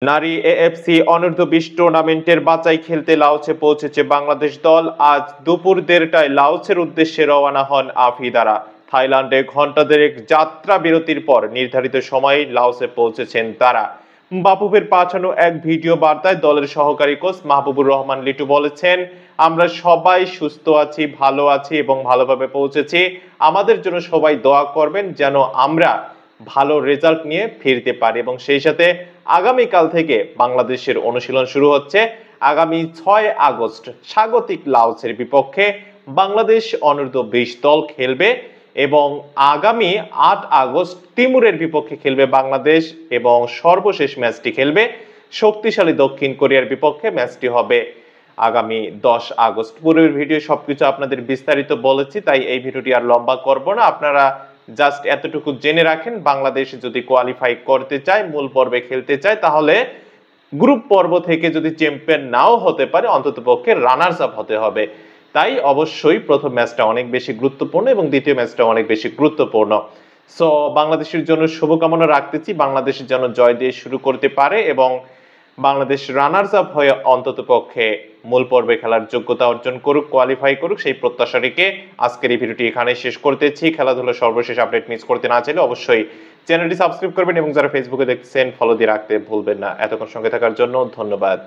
নারী এএফসি অনূর্ধ্ব-20 টুর্নামেন্টের বাছাই খেলতে লাওসে পৌঁছেছে বাংলাদেশ দল। আজ দুপুর ১:৩০টায় লাওসের উদ্দেশ্যে রওনা হন আফিদারা। থাইল্যান্ডে ঘণ্টা দেড়েক যাত্রা বিরতির পর নির্ধারিত সময়ে লাওসে পৌঁছেছেন তারা। বাফুফের পাঠানো এক ভিডিও বার্তায় দলের সহকারী কোচ মাহবুবুর রহমান লিটু বলেছেন, আমরা সবাই সুস্থ আছি, ভালো আছি এবং ভালোভাবে পৌঁছেছি। আমাদের জন্য সবাই দোয়া করবেন যেন আমরা ভালো রেজাল্ট নিয়ে ফিরতে পারি। এবং সেই সাথে আগামীকাল থেকে বাংলাদেশের অনুশীলন শুরু হচ্ছে। আগামী ৬ আগস্ট স্বাগতিক লাওসের বিপক্ষে বাংলাদেশ অনূর্ধ্ব-20 দল খেলবে এবং আগামী ৮ আগস্ট তিমুরের বিপক্ষে খেলবে বাংলাদেশ এবং সর্বশেষ ম্যাচটি খেলবে শক্তিশালী দক্ষিণ কোরিয়ার বিপক্ষে। ম্যাচটি হবে আগামী ১০ আগস্ট। পূর্বের ভিডিও সবকিছু আপনাদের বিস্তারিত বলেছি, তাই এই ভিডিওটি আর লম্বা করব না। আপনারা জাস্ট এতটুকু জেনে রাখেন, বাংলাদেশ যদি কোয়ালিফাই করতে চায়, মূল পর্বে খেলতে চায়, তাহলে গ্রুপ পর্ব থেকে যদি চ্যাম্পিয়ন নাও হতে পারে, অন্ততপক্ষে রানার্স আপ হতে হবে। তাই অবশ্যই প্রথম ম্যাচটা অনেক বেশি গুরুত্বপূর্ণ এবং দ্বিতীয় ম্যাচটা অনেক বেশি গুরুত্বপূর্ণ। সো বাংলাদেশের জন্য শুভকামনা রাখতেছি, বাংলাদেশের যেন জয় দিয়ে শুরু করতে পারে এবং বাংলাদেশ রানার্স আপ হয়ে অন্ততপক্ষে মূল পর্বে খেলার যোগ্যতা অর্জন করুক, কোয়ালিফাই করুক, সেই প্রত্যাশা রেখে আজকের এই ভিডিওটি এখানে শেষ করতেছি। খেলাধুলার সর্বশেষ আপডেট মিস করতে না চাইলে অবশ্যই চ্যানেলটি সাবস্ক্রাইব করবেন এবং যারা ফেসবুকে দেখছেন ফলো দিয়ে রাখতে ভুলবেন না। এতক্ষণ সঙ্গে থাকার জন্য ধন্যবাদ।